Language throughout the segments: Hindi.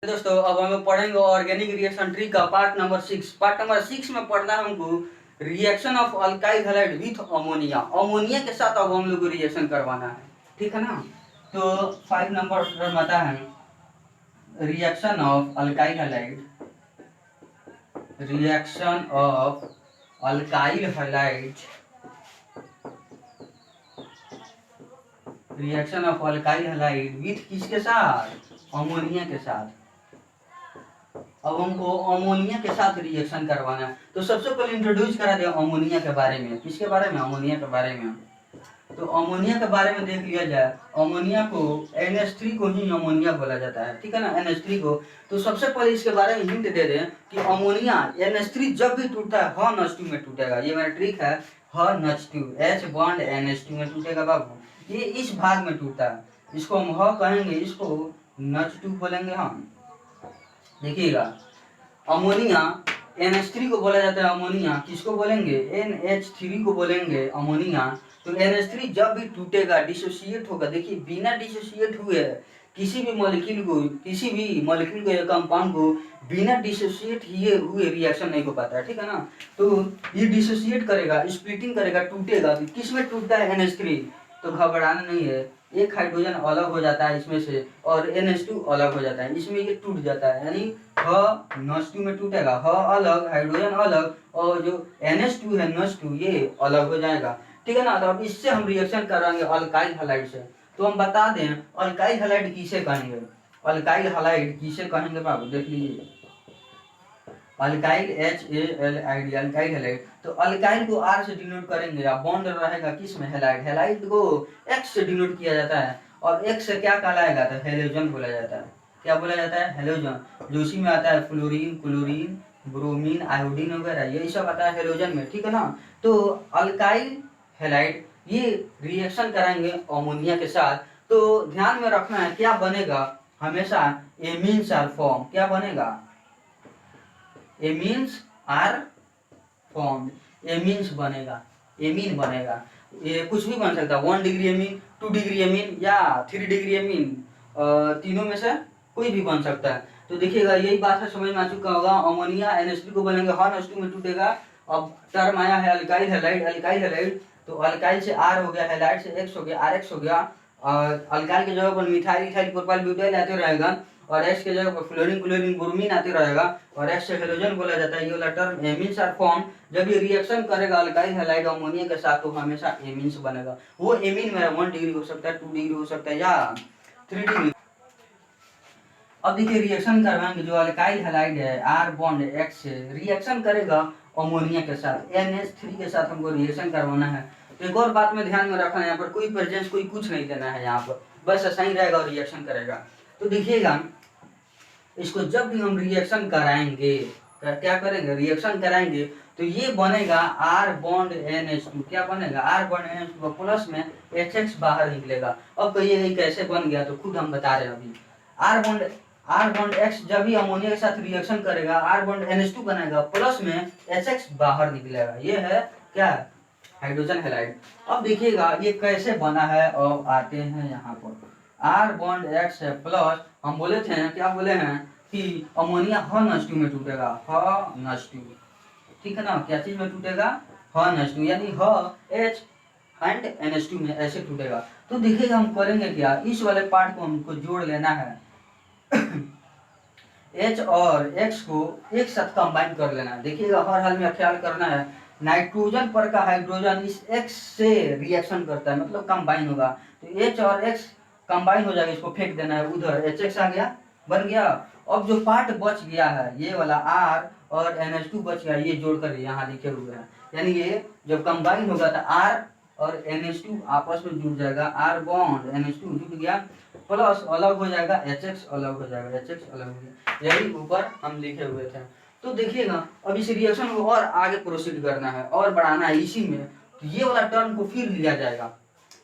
दोस्तों अब हम पढ़ेंगे ऑर्गेनिक रिएक्शन ट्री का पार्ट नंबर 6 में पढ़ना है हमको reaction of alkyl halide with ammonia. Ammonia के साथ अब हम लोग को रिएक्शन करवाना है, ठीक है ना। तो 5 नंबर बता है reaction of alkyl halide, reaction of alkyl halide, reaction of alkyl halide with किसके साथ? अमोनिया के साथ। अब हमको अमोनिया के साथ रिएक्शन करवाना है, तो सबसे पहले इंट्रोड्यूस करा दिया अमोनिया के बारे में। किसके बारे में? अमोनिया के बारे में। तो अमोनिया के बारे में देख लिया जाए। अमोनिया को NH3 को ही अमोनिया बोला जाता है, ठीक है ना, NH3 को। तो सबसे पहले इसके बारे में हिंट दे दें कि अमोनिया NH3 जब भी टूटता है H में टूटेगा। ये मेरा ट्रिक है, H H बॉन्ड NH2 में टूटेगा बाबू। ये इस भाग में टूटता है, इसको हम H कहेंगे, इसको NH2 बोलेंगे हम। देखिएगा, अमोनिया NH3 को बोला जाता है अमोनिया। किसको बोलेंगे? NH3 को बोलेंगे अमोनिया। तो NH3 जब भी टूटेगा, डिसोसिएट होगा। देखिए, बिना डिसोसिएट हुए किसी भी मॉलिक्यूल को या कंपाउंड को बिना डिसोसिएट हुए रिएक्शन नहीं हो पाता है, ठीक है ना। तो ये डिसोसिएट करेगा, स्प्लिटिंग करेगा, टूटेगा। किस में टूटता है? NH3। तो घबराना नहीं है, एक हाइड्रोजन अलग हो जाता है इसमें से और NH2 अलग हो जाता है, इसमें ये टूट जाता है। यानी H2 में टूटेगा, अलग, हाइड्रोजन अलग, और जो NH2 है NH2 ये अलग हो जाएगा, ठीक है ना। तो अब इससे हम रिएक्शन कराएंगे अल्काइल हैलाइड से। तो हम बता दें अल्काइल हैलाइड किसे कहेंगे? अल्काइल हैलाइड किसे कहेंगे बाबू? देख लीजिए, अल्काइल HALID, अल्काइल हैलाइड। तो अल्काइल को R से डिनोट करेंगे, या बॉन्ड रहेगा किस में? हैलाइड। हैलाइड को X से डिनोट किया जाता है, और X से क्या कहलाएगा? तो हेलोजन बोला जाता है। क्या बोला जाता है? हेलोजन। जो उसी में आता है फ्लोरीन, क्लोरीन, ब्रोमीन, आयोडीन वगैरह, यही सब आता है हेलोजन में, ठीक है ना। तो अल्काइल हैलाइड ये रिएक्शन कराएंगे अमोनिया के साथ। तो ध्यान में रखना है क्या बनेगा, हमेशा एमीन्स आर फॉर्म। क्या बनेगा? एमीन्स आर फॉर्म, एमीन्स बनेगा, एमीन बनेगा। ये कुछ भी बन सकता है, 1 डिग्री एमीन, 2 डिग्री एमीन, या 3 डिग्री एमीन, तीनों में से कोई भी बन सकता है। तो देखिएगा, यही बात है, समझ में आ चुका होगा। अमोनिया NH3 को बोलेंगे H2 में टूटेगा। अब टर्म आया है अल्काइल हैलाइड, अल्काइल हैलाइड। तो अल्काइल से R हो गया, हैलाइड से X हो गया, RX हो गया। अल्काइल की जगह पर मिथाइल, इथाइल, प्रोपाइल, ब्यूटाइल आते रहेगा, और X की जगह पर फ्लोरीन, क्लोरीन, ब्रोमीन आते रहेगा, और X से हेलोजन बोला जाता है। ये वाला टर्म एमीन्स आर फॉर्म। जब ये रिएक्शन करेगा अल्काइल हैलाइड अमोनिया के साथ, तो हमेशा एमीन्स बनेगा। वो एमीन मेरा 1 डिग्री हो सकता है, 2 डिग्री हो सकता है, या 3 डिग्री। अब देखिए, रिएक्शन करवाएंगे जो अल्काइल हैलाइड है R बॉन्ड X से रिएक्शन करेगा अमोनिया के साथ, NH3 के साथ हमको रिएक्शन करवाना है। तो एक और बात में ध्यान में रखना है, यहाँ पर कोई प्रेजेंस, कोई कुछ नहीं देना है, यहाँ पर बस ऐसा ही रहेगा और रिएक्शन करेगा। तो देखिएगा, इसको जब भी हम रिएक्शन कराएंगे, क्या करेंगे? रिएक्शन कराएंगे, तो ये बनेगा R बॉन्ड NH2। क्या बनेगा? R बॉन्ड NH2 प्लस में HX बाहर निकलेगा। अब कहिए कैसे बन गया, तो खुद हम बता रहे हैं अभी। R बॉन्ड X जब भी अमोनिया के साथ रिएक्शन करेगा, R बॉन्ड NH2 बनाएगा, प्लस में HX बाहर निकलेगा। ये है क्या? Hydrogen halide. अब देखिएगा ये कैसे बना है, और आते हैं यहाँ पर। R बॉन्ड X है प्लस, हम बोले थे, क्या बोले हैं कि अमोनिया H2 में टूटेगा, H2, ठीक है ना। क्या चीज में टूटेगा? H2, यानी H एंड NH2 में ऐसे टूटेगा। तो देखिएगा हम करेंगे क्या, इस वाले पार्ट को हमको जोड़ लेना है H और X को एक साथ कंबाइन कर लेना है। देखिएगा, हर हाल में ख्याल करना है, नाइट्रोजन पर का हाइड्रोजन इस X से रिएक्शन करता है, मतलब कंबाइन होगा। तो H और X कंबाइन हो जाएगा, इसको फेंक देना है उधर, HX आ गया, बन गया। अब जो पार्ट बच गया है, ये वाला R और NH2 बच गया, ये जोड़कर यहाँ लिखे हुए हैं। यानी ये जब कंबाइन होगा तो R और NH2 आपस में जुड़ जाएगा, R बॉन्ड NH2 जुड़ गया, प्लस अलग हो जाएगा, HX अलग हो जाएगा, HX अलग हो गया। यही ऊपर हम लिखे हुए थे। तो देखिएगा, अब इस रिएक्शन को और आगे प्रोसीड करना है और बढ़ाना है इसी में। तो ये वाला टर्म को फिर लिया जाएगा,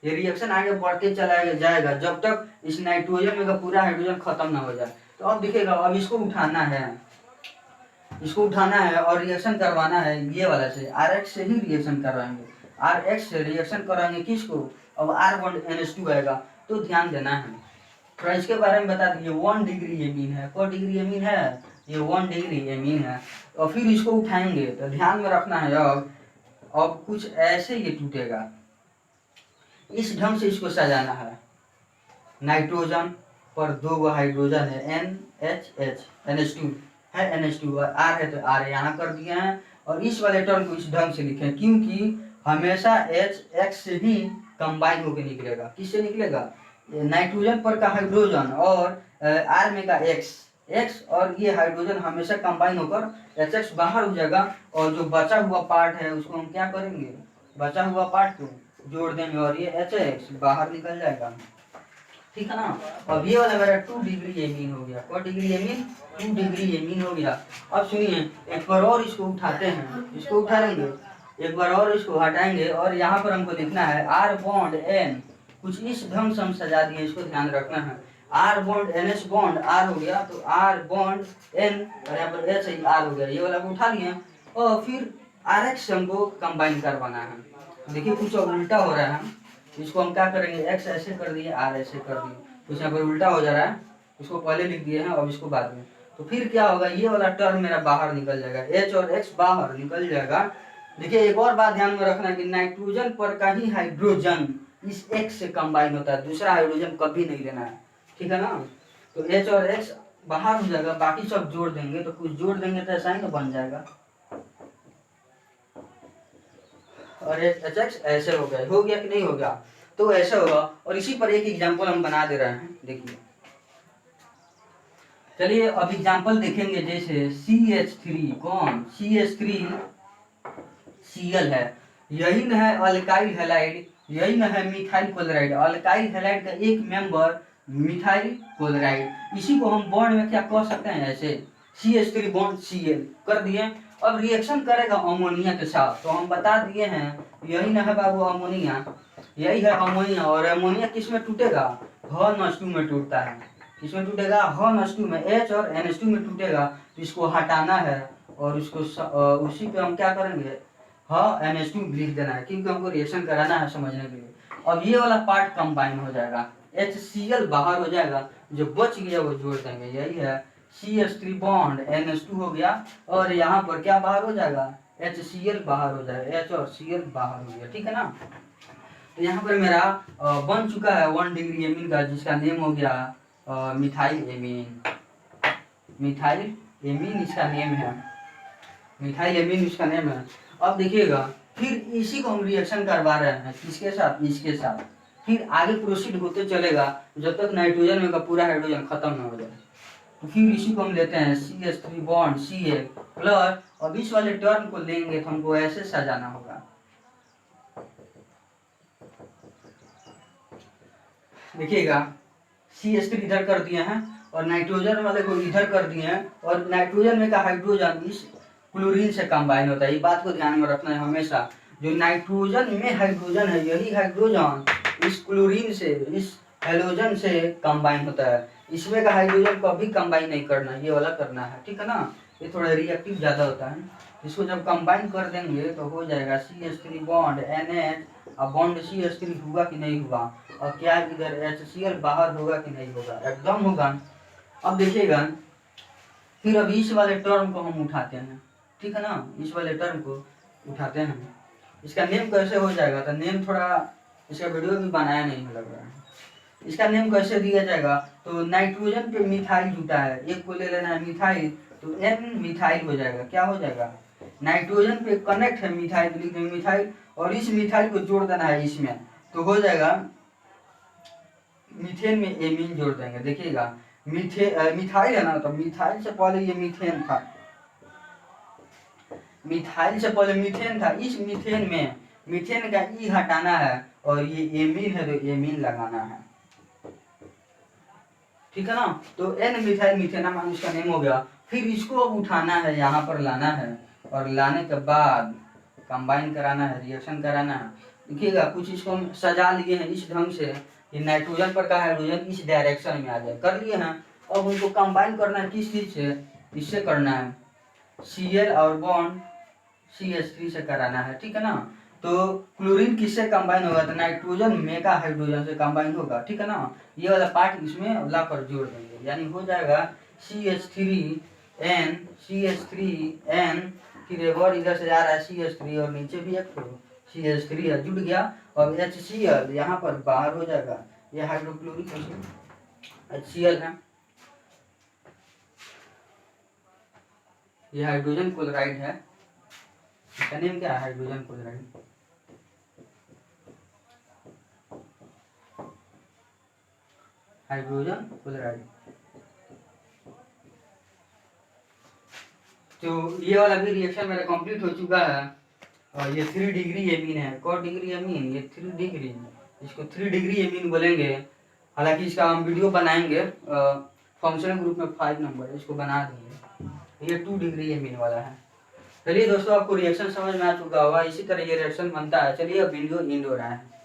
ये रिएक्शन आगे बढ़ते चला जाएगा जब तक इस नाइट्रोजन में का पूरा हाइड्रोजन खत्म ना हो जाए। तो अब देखिएगा, अब इसको उठाना है, इसको उठाना है और रिएक्शन करवाना है ये वाला से, RX से ही रिएक्शन करवाएंगे। RX से रिएक्शन कराएंगे किसको? अब R बॉन्ड NH2 आएगा। तो ध्यान देना है, थोड़ा इसके बारे में बता दीजिए। 1 डिग्री एमीन है, को डिग्री एमीन है, ये 1 डिग्री एमीन है। और फिर इसको उठाएंगे तो ध्यान में रखना है, अब कुछ ऐसे ये टूटेगा, इस ढंग से इसको सजाना है। नाइट्रोजन पर 2 हाइड्रोजन है, NH NH2 है, NH2 और R है तो R यहाँ कर दिए हैं। और इस वाले टर्म को इस ढंग से लिखें, क्योंकि हमेशा H X से ही कंबाइन होकर निकलेगा। किससे निकलेगा? नाइट्रोजन पर का हाइड्रोजन और R में का X और ये हाइड्रोजन हमेशा कंबाइन होकर HX बाहर हो जाएगा। और जो बचा हुआ पार्ट है उसको हम क्या करेंगे, बचा हुआ पार्ट को जोड़ देंगे और ये HX बाहर निकल जाएगा। ठीक है ना। अब ये वाला मेरा 2 डिग्री एमीन हो गया। क्या डिग्री एमीन? 2 डिग्री एमीन हो गया। अब सुनिए, एक बार और इसको उठाते हैं, इसको उठा लेंगे, एक बार और इसको हटाएंगे और यहाँ पर हमको लिखना है R बॉन्ड N। कुछ इस ढंग से हम सजा दिए, इसको ध्यान रखना है। R bond NH bond R हो गया, तो R बॉन्ड N और यहाँ पर H R हो गया। ये वाला को उठा लिए और फिर RH से हमको कंबाइन करवाना है। देखिए कुछ उल्टा हो रहा है, इसको हम क्या करेंगे, X ऐसे कर दिए, R ऐसे कर दिए, तो यहाँ पर उल्टा हो जा रहा है। इसको पहले लिख दिए हैं, अब इसको बाद में। तो फिर क्या होगा, ये वाला टर्म मेरा बाहर निकल जाएगा, H और X बाहर निकल जाएगा। देखिए एक और बात ध्यान में रखना कि नाइट्रोजन पर का ही हाइड्रोजन इस X से कंबाइन होता है, दूसरा हाइड्रोजन कभी नहीं लेना है। ठीक है ना। तो H और X बाहर हो जाएगा, बाकी सब जोड़ देंगे, तो कुछ जोड़ देंगे तो ऐसा ही तो बन जाएगा। और HX ऐसे हो गया कि नहीं हो गया? तो ऐसा होगा। और इसी पर एक एग्जांपल हम बना दे रहे हैं, देखिए। चलिए अब एग्जांपल देखेंगे, जैसे CH3, कौन? CH3 Cl है, यही न है अल्काइल हैलाइड, यही न है मिथाइल क्लोराइड। अल्काइल हैलाइड का एक मेंबर मिथाइल क्लोराइड, इसी को हम बॉन्ड में क्या कह सकते हैं, ऐसे CH3 बॉन्ड Cl कर दिए। अब रिएक्शन करेगा अमोनिया के साथ, तो हम बता दिए हैं यही न है बाबू अमोनिया, यही है अमोनिया। और अमोनिया किस में टूटेगा? HNO2 में टूटता है। किसमें टूटेगा? HNO2 में, H और NH2 में टूटेगा। तो इसको हटाना है और उसको उसी पे हम क्या करेंगे, NH2 लिख देना है, क्योंकि हमको रिएक्शन कराना है समझने के लिए। अब ये वाला पार्ट कंबाइन हो जाएगा, HCl बाहर हो जाएगा, जो बच गया वो जोड़ देंगे। यही है CH3 बॉन्ड NH2 हो गया, और यहाँ पर क्या बाहर हो जाएगा, HCl बाहर हो जाएगा, H और Cl बाहर हो गया। ठीक है ना। तो यहाँ पर मेरा बन चुका है 1 डिग्री एमीन का, जिसका नेम हो गया मिथाइल एमीन। मिथाइल एमीन इसका नेम है, मिथाइल एमीन इसका नेम है। अब देखिएगा, फिर इसी को हम रिएक्शन करवा रहे हैं, किसके साथ? इसके साथ। फिर आगे प्रोसीड होते चलेगा जब तक नाइट्रोजन में का पूरा हाइड्रोजन खत्म ना हो जाए। तो फिर इसी को हम लेते हैं CH3 बॉन्ड Cl प्लस, अब इस वाले टर्म को लेंगे तो हमको ऐसे सजाना होगा। देखिएगा, CH3 इधर कर दिए हैं और नाइट्रोजन वाले को इधर कर दिए हैं, और नाइट्रोजन में का हाइड्रोजन इस क्लोरीन से कंबाइन होता है। ये बात को ध्यान में रखना है हमेशा। जो नाइट्रोजन में हाइड्रोजन है, यही हाइड्रोजन इस क्लोरीन से, इस हेलोजन से कंबाइन होता है। इसमें का हाइड्रोजन कभी कंबाइन नहीं करना, ये वाला करना है। ठीक है ना। ये थोड़ा रिएक्टिव ज़्यादा होता है। इसको जब कंबाइन कर देंगे तो हो जाएगा CH3 बॉन्ड NH, अब बॉन्ड CH3 हुआ कि नहीं हुआ, और क्या इधर HCl बाहर होगा कि नहीं होगा? एकदम होगा। अब देखिएगा, फिर अब इस वाले टर्म को हम उठाते हैं। ठीक है ना, इस वाले टर्म को उठाते हैं। इसका नेम कैसे हो जाएगा? तो नेम थोड़ा, इसका वीडियो भी बनाया नहीं लग रहा है। इसका नेम कैसे दिया जाएगा? तो नाइट्रोजन पे मिथाइल जुटा है, एक को ले लेना है मिथाइल, तो N मिथाइल हो जाएगा। क्या हो जाएगा? नाइट्रोजन पे कनेक्ट है मिथाइल, तो लिख देंगे मिथाइल, और इस मिथाइल को जोड़ देना है इसमें, तो हो जाएगा मीथेन में एमीन जोड़ देंगे। देखिएगा, मिथाइल है ना, तो मिथाइल से पहले ये मीथेन था, मिथाइल से पहले मीथेन था। इस मीथेन में मीथेन का ई हटाना है, और ये एमीन है तो एमीन लगाना है। ठीक है ना। तो N मिथाइल मीथेनामाइन इसका नेम हो गया। फिर इसको अब उठाना है, यहाँ पर लाना है, और लाने के बाद कंबाइन कराना है, रिएक्शन कराना है। देखिएगा, कुछ इसको हम सजा लिए हैं इस ढंग से कि नाइट्रोजन पर का हाइड्रोजन इस डायरेक्शन में आ जाए। कर लिए हैं। अब उनको कंबाइन करना है किस चीज से? इससे करना है, Cl और बॉन्ड CH3 से कराना है। ठीक है ना। तो क्लोरीन किससे कंबाइन होगा, तो नाइट्रोजन मेगा हाइड्रोजन से कंबाइन होगा, ठीक है ना। ये वाला पार्ट इसमें लाकर जोड़ देंगे, यानी हो जाएगा CH3N CH3N, फिर एक और इधर से आ रहा है CH3 और नीचे भी एक CH3 है, जुड़ गया। और HCl यहाँ पर बाहर हो जाएगा, ये हाइड्रोक्लोरिक एसिड HCl है, ये हाइड्रोजन क्लोराइड है, इसका नेम क्या है, हाइड्रोजन क्लोराइड। Hydrogen chloride. तो ये वाला भी रिएक्शन मेरा कंप्लीट हो चुका है। और ये 3 डिग्री एमीन है, कौन डिग्री एमीन, ये 3 डिग्री, इसको 3 डिग्री एमीन बोलेंगे। हालांकि इसका हम वीडियो बनाएंगे फंक्शनल ग्रुप में 5 नंबर, इसको बना देंगे। ये 2 डिग्री एमीन वाला है। चलिए दोस्तों, आपको रिएक्शन समझ में आ चुका होगा, इसी तरह ये रिएक्शन बनता है। चलिए अब वीडियो एंड हो रहा है।